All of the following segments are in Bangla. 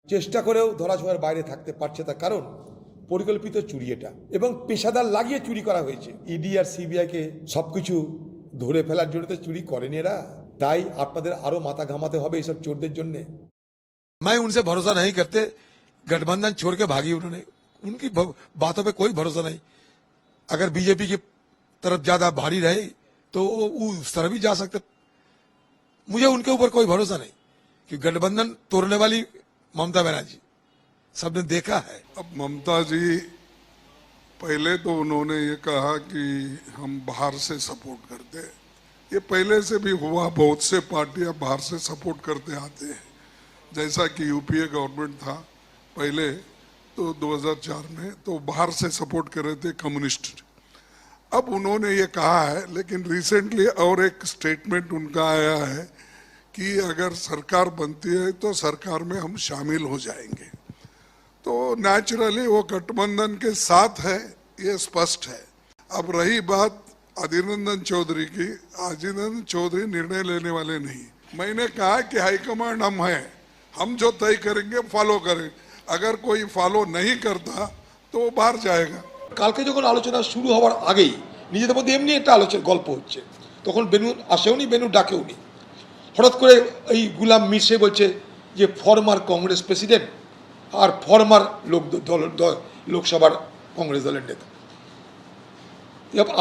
চেষ্টা করেও ধরাছোঁয়ার বাইরে থাকতে পারছে, তার কারণ পরিকল্পিত চুরি এটা এবং পেশাদার লাগিয়ে চুরি করা হয়েছে। ইডি আর সিবিআইকে সবকিছু ধরে ফেলার জন্য তো চুরি করেনি এরা, তাই আপনাদের আরো মাথা ঘামাতে হবে এইসব চোরদের জন্য। मैं उनसे भरोसा नहीं करते, गठबंधन छोड़ के भागी उन्होंने, उनकी बातों पे कोई भरोसा नहीं। अगर बीजेपी की तरफ ज्यादा भारी रहे तो वो उस तरफ भी जा सकते। मुझे उनके ऊपर कोई भरोसा नहीं कि गठबंधन तोड़ने वाली ममता बनर्जी, सबने देखा है। अब ममता जी पहले तो उन्होंने ये कहा कि हम बाहर से सपोर्ट करते हैं, ये पहले से भी हुआ, बहुत से पार्टियां बाहर से सपोर्ट करते आते हैं। जैसा कि यूपीए गवर्नमेंट था पहले तो 2004 में, तो बाहर से सपोर्ट कर रहे थे कम्युनिस्ट। अब उन्होंने ये कहा है, लेकिन रिसेंटली और एक स्टेटमेंट उनका आया है कि अगर सरकार बनती है तो सरकार में हम शामिल हो जाएंगे। तो नेचुरली वो गठबंधन के साथ है, ये स्पष्ट है। अब रही बात अधीर रंजन चौधरी की, अधीर रंजन चौधरी निर्णय लेने वाले नहीं। मैंने कहा कि हाईकमांड हम हैं, हम जो तय करेंगे फॉलो करें, अगर कोई फॉलो नहीं करता तो वो बाहर जाएगा। কালকে যখন আলোচনা শুরু হওয়ার আগেই নিজেদের মধ্যে এমনি একটা আলোচনা গল্প হচ্ছে, তখন বেনু আসেওনি, বেনু ডাকেওনি। হঠাৎ করে এই গুলাম মির সে বলছে যে ফরমার কংগ্রেস প্রেসিডেন্ট আর ফরমার লোকসভার কংগ্রেস দলের নেতা।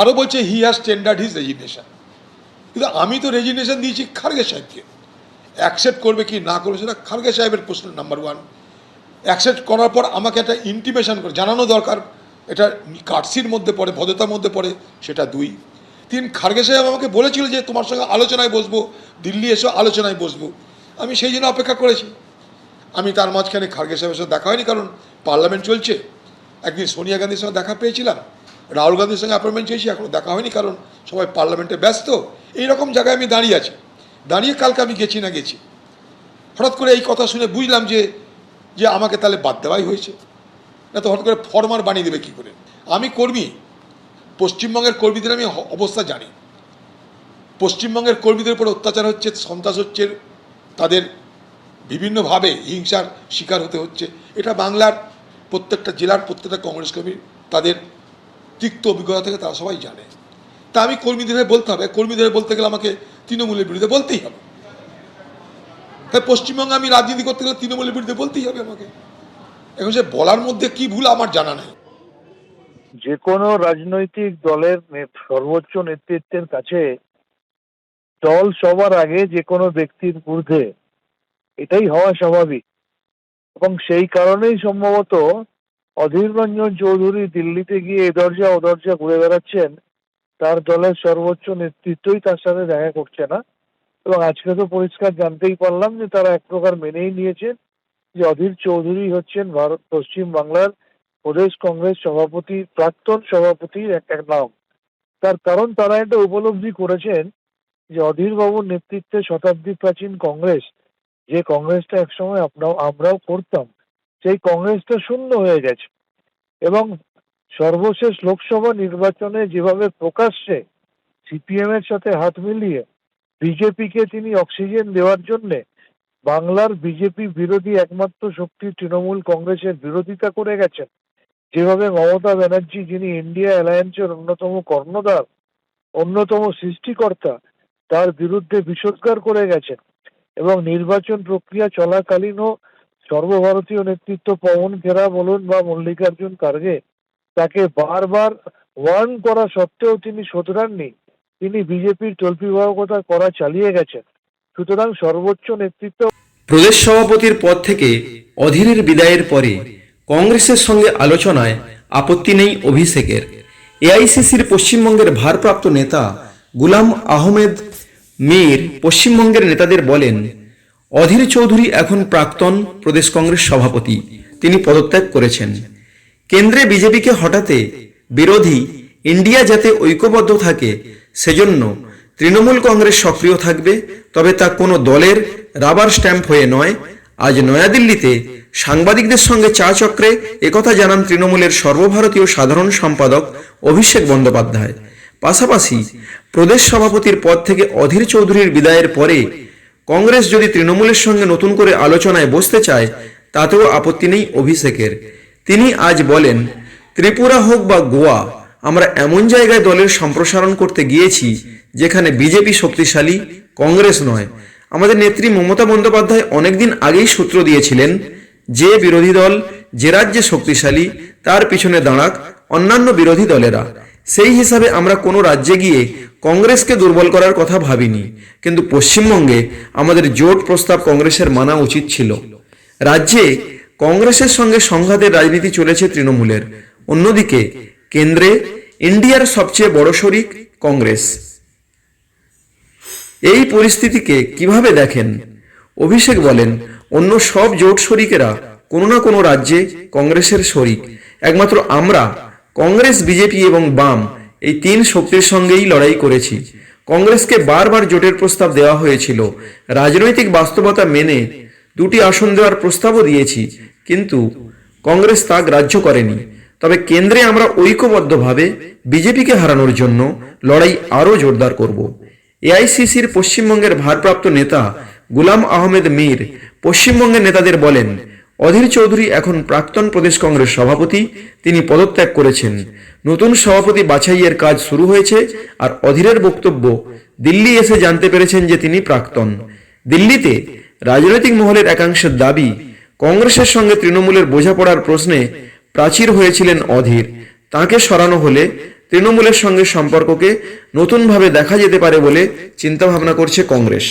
আরও বলছে হি হ্যাজ টেন্ডার্ড হিজ রেজিগনেশন। কিন্তু আমি তো রেজিগনেশন দিয়েছি খার্গে সাহেবকে, অ্যাকসেপ্ট করবে কি না করবে সেটা খার্গে সাহেবের প্রশ্ন নাম্বার ওয়ান। অ্যাকসেপ্ট করার পর আমাকে একটা ইন্টিমেশন করে জানানো দরকার, এটা কাটসির মধ্যে পড়ে, ভদ্রতার মধ্যে পড়ে, সেটা দুই। তিন, খার্গে সাহেব আমাকে বলেছিল যে তোমার সঙ্গে আলোচনায় বসবো, দিল্লি এসো আলোচনায় বসবো, আমি সেই জন্য অপেক্ষা করেছি। আমি তার মাঝখানে খার্গে সাহেবের সাথে দেখা হয়নি, কারণ পার্লামেন্ট চলছে। একদিন সোনিয়া গান্ধীর সঙ্গে দেখা পেয়েছিলাম, রাহুল গান্ধীর সঙ্গে অ্যাপয়েন্টমেন্ট চেয়েছি, এখনও দেখা হয়নি, কারণ সবাই পার্লামেন্টে ব্যস্ত। এইরকম জায়গায় আমি দাঁড়িয়ে আছি, দাঁড়িয়ে কালকে আমি গেছি না গেছি। হঠাৎ করে এই কথা শুনে বুঝলাম যে যে আমাকে তাহলে বাদ দেওয়াই হয়েছে, না তো হঠাৎ করে ফরমার বানিয়ে দেবে কী করে। আমি কর্মী, পশ্চিমবঙ্গের কর্মীদের আমি অবস্থা জানি। পশ্চিমবঙ্গের কর্মীদের উপর অত্যাচার হচ্ছে, সন্ত্রাস হচ্ছে, তাদের বিভিন্নভাবে হিংসার শিকার হতে হচ্ছে। এটা বাংলার প্রত্যেকটা জেলার প্রত্যেকটা কংগ্রেস কর্মী তাদের তিক্ত অভিজ্ঞতা থেকে তারা সবাই জানে। তা আমি কর্মীদের বলতে হবে, কর্মীদের বলতে গেলে আমাকে তৃণমূলের বিরুদ্ধে বলতেই হবে। তাই পশ্চিমবঙ্গে আমি রাজনীতি করতে গেলে তৃণমূলের বিরুদ্ধে বলতেই হবে আমাকে। এখন সে বলার মধ্যে কি ভুল আমার জানা নেই। যে কোনো রাজনৈতিক দলের সর্বোচ্চ নেতৃত্বের কাছে দল সবার আগে যে কোনো ব্যক্তির ঊর্ধ্বে, এটাই হওয়া স্বাভাবিক। এবং সেই কারণেই সম্ভবত অধীর রঞ্জন চৌধুরী দিল্লিতে গিয়ে এ দরজা ও দরজা ঘুরে বেড়াচ্ছেন, তার দলের সর্বোচ্চ নেতৃত্বই তার সাথে দেখা করছে না। এবং আজকে তো পরিষ্কার জানতেই পারলাম যে তারা এক প্রকার মেনেই নিয়েছেন যে অধীর চৌধুরী হচ্ছেন পশ্চিম বাংলার প্রদেশ কংগ্রেস সভাপতি, প্রাক্তন সভাপতির একটা নাম। তার কারণ তারা এটা উপলব্ধি করেছেন যে অধীর বাবুর নেতৃত্বে শতাব্দী প্রাচীন কংগ্রেস, যে কংগ্রেসটা একসময় আমরাও করতাম, সেই কংগ্রেসটা শূন্য হয়ে গেছে। এবং সর্বশেষ লোকসভা নির্বাচনে যেভাবে প্রকাশ্যে সিপিএম এর সাথে হাত মিলিয়ে বিজেপিকে তিনি অক্সিজেন দেওয়ার জন্যে বাংলার বিজেপি বিরোধী একমাত্র শক্তি তৃণমূল কংগ্রেসের বিরোধিতা করে গেছেন, যেভাবে মমতা ব্যানার্জি, যিনি ইন্ডিয়া অ্যালায়েন্সের অন্যতম কর্ণধার, অন্যতম সৃষ্টিকর্তা, তার বিরুদ্ধে বিষোদ্গার করে গেছেন। এবং নির্বাচন প্রক্রিয়া চলাকালীনও সর্বভারতীয় নেতৃত্ব পবন খেরা বলুন বা মল্লিকার্জুন খার্গে তাকে বারবার ওয়ার্ন করা সত্ত্বেও তিনি শোধরাননি, তিনি বিজেপির তল্পিবাহকতা করা চালিয়ে গেছেন। সুতরাং সর্বোচ্চ নেতৃত্ব। প্রদেশ সভাপতির পদ থেকে অধীরের বিদায়ের পরে কংগ্রেসের সঙ্গে আলোচনায় আপত্তি নেই অভিষেকের। এআইসিসির পশ্চিমবঙ্গের ভারপ্রাপ্ত নেতা গুলাম আহমেদ মীর পশ্চিমবঙ্গের নেতাদের বলেন, অধীর চৌধুরী এখন প্রাক্তন প্রদেশ কংগ্রেস সভাপতি, তিনি পদত্যাগ করেছেন। কেন্দ্রে বিজেপিকে হটাতে বিরোধী ইন্ডিয়া যাতে ঐক্যবদ্ধ থাকে সেজন্য তৃণমূল কংগ্রেস সক্রিয় থাকবে, তবে তা কোনো দলের রাবার স্ট্যাম্প হয়ে নয়। আজ নয়াদিল্লিতে সাংবাদিকদের সঙ্গে চা চক্রে একথা জানান তৃণমূলের সর্বভারতীয় সাধারণ সম্পাদক অভিষেক বন্দ্যোপাধ্যায়। পাশাপাশি প্রদেশ সভাপতির পদ থেকে অধীর চৌধুরীর বিদায়ের পরে কংগ্রেস যদি তৃণমূলের সঙ্গে নতুন করে আলোচনায় বসতে চায় তাতেও আপত্তি নেই অভিষেকের। তিনি আজ বলেন, ত্রিপুরা হোক বা গোয়া, আমরা এমন জায়গায় দলের সম্প্রসারণ করতে গিয়েছি যেখানে বিজেপি শক্তিশালী, কংগ্রেস নয়। আমাদের নেত্রী মমতা বন্দ্যোপাধ্যায় অনেকদিন আগেই সূত্র দিয়েছিলেন, যে বিরোধী দল যে রাজ্যে শক্তিশালী তার পিছনে দাঁড়াক অন্যান্য বিরোধী দলেরা। সেই হিসাবে আমরা কোনো রাজ্যে গিয়ে কংগ্রেসকে দুর্বল করার কথা ভাবিনি, কিন্তু পশ্চিমবঙ্গে আমাদের জোট প্রস্তাব কংগ্রেসের মানা উচিত ছিল। রাজ্যে কংগ্রেসের সঙ্গে সংঘাতের রাজনীতি চলেছে তৃণমূলের, অন্যদিকে কেন্দ্রে ইন্ডিয়ার সবচেয়ে বড় শরিক কংগ্রেস। এই পরিস্থিতিকে কিভাবে দেখেন? অভিষেক বলেন, অন্য সব জোট শরিকেরা কোনো না কোনো রাজ্যে কংগ্রেসের শরিক, একমাত্র আমরা কংগ্রেস, বিজেপি এবং বাম এই তিন শক্তির সঙ্গেই লড়াই করেছি। কংগ্রেসকে বারবার জোটের প্রস্তাব দেওয়া হয়েছিল, রাজনৈতিক বাস্তবতা মেনে 2টি আসন দেওয়ার প্রস্তাবও দিয়েছি, কিন্তু কংগ্রেস তা গ্রাহ্য করেনি। তবে কেন্দ্রে আমরা ঐক্যবদ্ধভাবে বিজেপিকে হারানোর জন্য লড়াই আরও জোরদার করব। এআইসিসির পশ্চিমবঙ্গের ভারপ্রাপ্ত নেতা গুলাম আহমেদ মীর পশ্চিমবঙ্গের নেতাদের বলেন, অধীর চৌধুরী এখন প্রাক্তন প্রদেশ কংগ্রেস সভাপতি, তিনি পদত্যাগ করেছেন। নতুন সভাপতি বাছাইয়ের কাজ শুরু হয়েছে, আর অধীরের বক্তব্য দিল্লি এসে জানতে পেরেছেন যে তিনি প্রাক্তন। দিল্লিতে রাজনৈতিক মহলের একাংশের দাবি, কংগ্রেসের সঙ্গে তৃণমূলের বোঝাপড়ার প্রশ্নে প্রাচীর হয়েছিলেন অধীর। তাকে সরানো হলে তৃণমূলের সঙ্গে সম্পর্ককে নতুনভাবে দেখা যেতে পারে বলে চিন্তাভাবনা করছে কংগ্রেস।